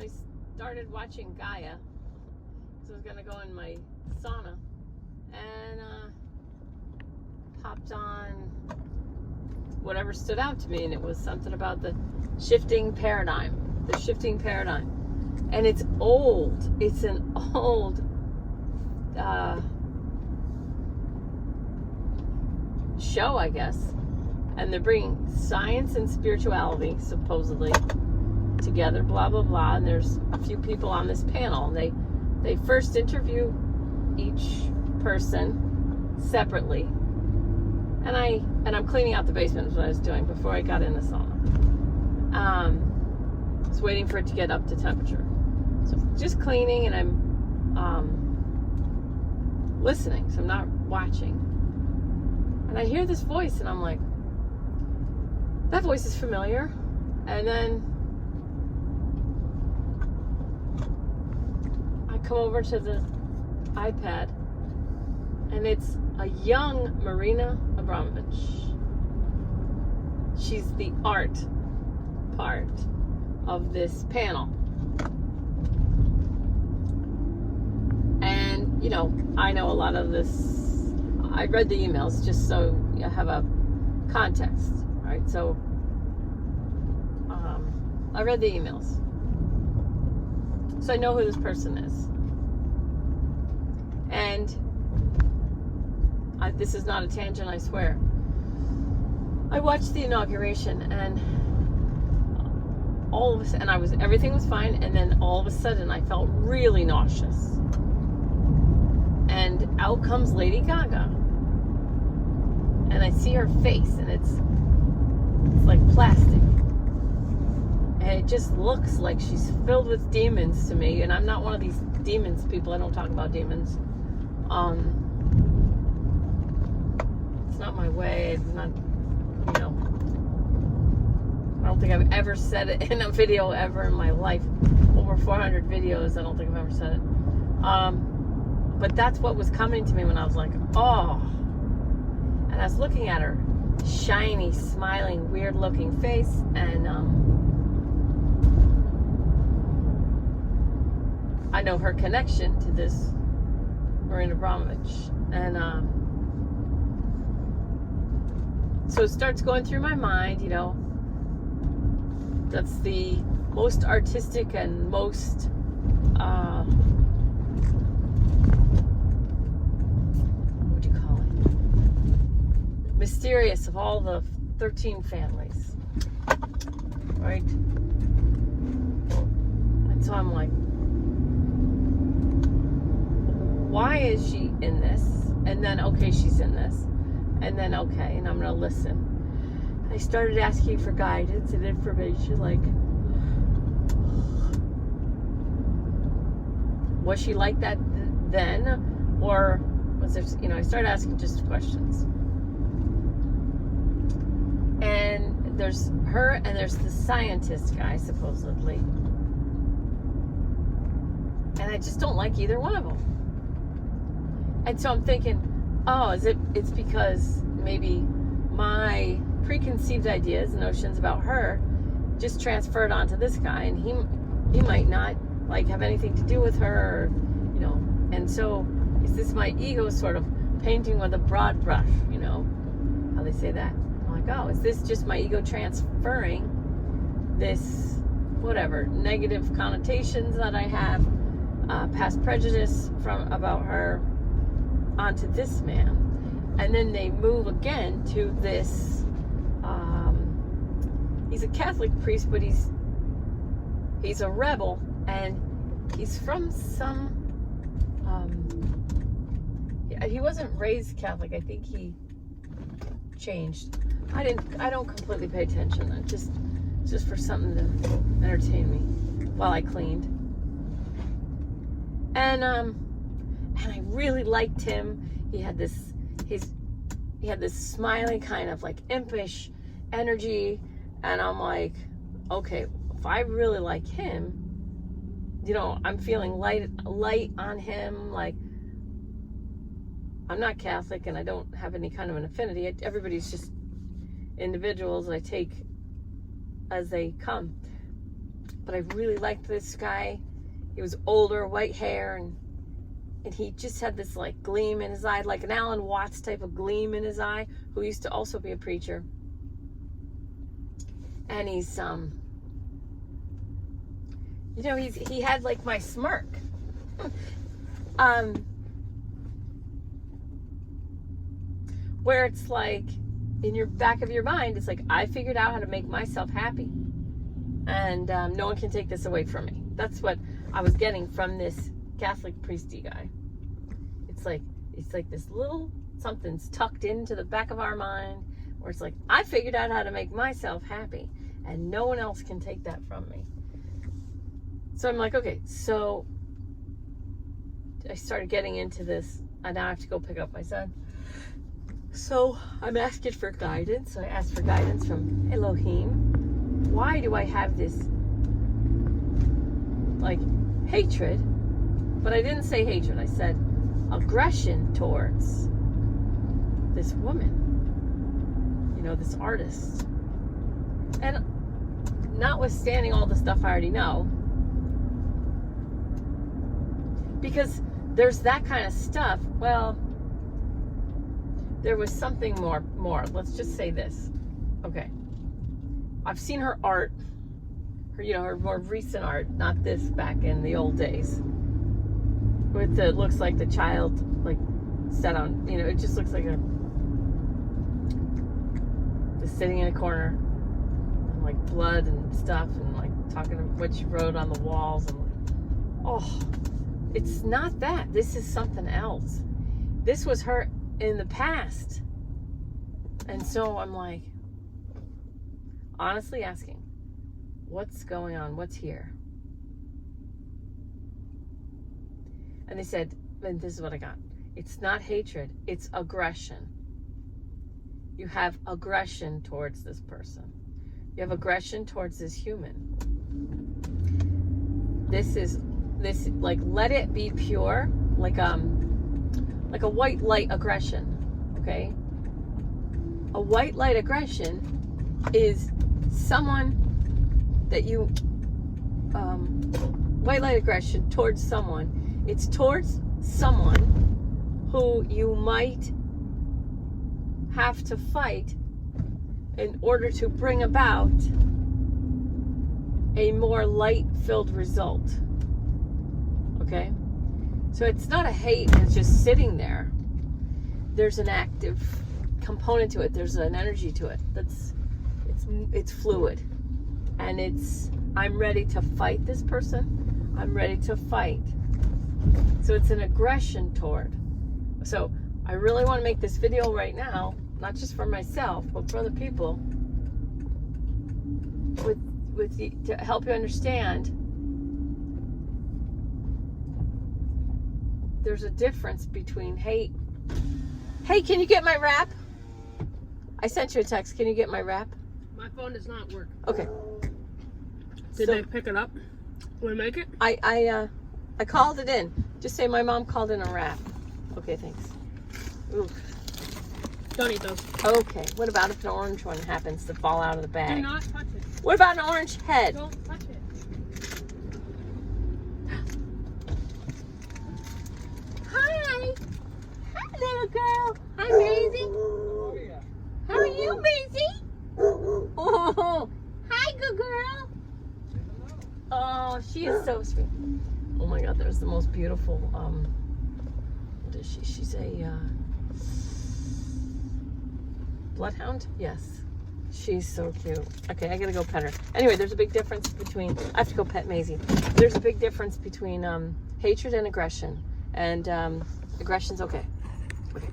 I started watching Gaia, because I was going to go in my sauna, and popped on whatever stood out to me, and it was something about the shifting paradigm. And it's old. It's an old show, I guess. And they're bringing science and spirituality, supposedly, together, blah, blah, blah. And there's a few people on this panel. And they first interview each person separately. And I'm cleaning out the basement is what I was doing before I got in the sauna. I was waiting for it to get up to temperature. So just cleaning, and I'm listening, so I'm not watching. And I hear this voice, and I'm like, that voice is familiar. And then I come over to the iPad, and it's a young Marina Abramovich. She's the art part of this panel. And, you know, I know a lot of this. I read the emails just so you have a context, right? So, I read the emails. So I know who this person is. And this is not a tangent, I swear. I watched the inauguration, and everything was fine, and then all of a sudden I felt really nauseous. And out comes Lady Gaga. And I see her face, and it's like plastic. And it just looks like she's filled with demons to me, and I'm not one of these demons people. I don't talk about demons. It's not my way. It's not, you know, I don't think I've ever said it in a video ever in my life. Over 400 videos, I don't think I've ever said it. But that's what was coming to me when I was like, oh. And I was looking at her shiny, smiling, weird looking face, and I know her connection to this Marina Abramovich. And so it starts going through my mind, you know, that's the most artistic and most what do you call it? Mysterious of all the 13 families. Right? And so I'm like, why is she in this? And then, okay, she's in this. And then, okay, and I'm going to listen. I started asking for guidance and information, like, was she like that then? Or was there, you know, I started asking just questions. And there's her and there's the scientist guy, supposedly. And I just don't like either one of them. And so I'm thinking, oh, it's because maybe my preconceived ideas, notions about her just transferred onto this guy, and he might not like have anything to do with her, or, you know. And so is this my ego sort of painting with a broad brush, you know, how they say that? I'm like, oh, is this just my ego transferring this whatever negative connotations that I have, past prejudice about her, onto this man? And then they move again to this, he's a Catholic priest, but he's a rebel, and he's from some, he wasn't raised Catholic. I think he changed. I don't completely pay attention. It's just for something to entertain me while I cleaned. And I really liked him. He had this smiling kind of like impish energy, and I'm like, okay, if I really like him, you know, I'm feeling light on him. Like, I'm not Catholic, and I don't have any kind of an affinity. Everybody's just individuals I take as they come. but I really liked this guy. He was older, white hair, and he just had this like gleam in his eye, like an Alan Watts type of gleam in his eye, who used to also be a preacher. And he's you know, he had like my smirk. Where it's like in your back of your mind, it's like, I figured out how to make myself happy, and no one can take this away from me. That's what I was getting from this Catholic priesty guy. It's like this little something's tucked into the back of our mind, where it's like, I figured out how to make myself happy, and no one else can take that from me. So I'm like, okay, so I started getting into this, and now I have to go pick up my son. So I'm asking for guidance. So I asked for guidance from Elohim. Why do I have this like hatred? But I didn't say hatred. I said aggression towards this woman, you know, this artist. And notwithstanding all the stuff I already know, because there's that kind of stuff, well, there was something more. Let's just say this. Okay. I've seen her art, her more recent art, not this back in the old days. With the, looks like the child, like, set on, it just looks like just sitting in a corner, and like blood and stuff, and like talking about what she wrote on the walls, and like, oh, it's not that. This is something else. This was her in the past. And so I'm like, honestly asking, what's going on? What's here? And they said, and this is what I got. It's not hatred, it's aggression. You have aggression towards this person. You have aggression towards this human. This, like, let it be pure, like a white light aggression, okay? A white light aggression is someone that you, white light aggression towards someone. It's towards someone who you might have to fight in order to bring about a more light-filled result, okay? So it's not a hate, it's just sitting there. There's an active component to it. There's an energy to it. It's fluid. And I'm ready to fight this person. I'm ready to fight. So it's an aggression toward. So I really want to make this video right now, not just for myself, but for other people, to help you understand. There's a difference between hate. Hey, can you get my wrap? I sent you a text. Can you get my wrap? My phone does not work. Okay. Did they pick it up? Will we make it? I called it in. Just say my mom called in a wrap. Okay, thanks. Ooh. Don't eat those. Okay. What about if an orange one happens to fall out of the bag? Do not touch it. What about an orange head? Don't touch it. Hi. Hi, little girl. Hi, Maisie. How are you, Maisie? Oh, hi, good girl. Oh, she is so sweet. Oh my God, there's the most beautiful, what is she? She's a bloodhound? Yes. She's so cute. Okay, I gotta go pet her. Anyway, there's a big difference between, I have to go pet Maisie. There's a big difference between hatred and aggression. And aggression's okay. Okay.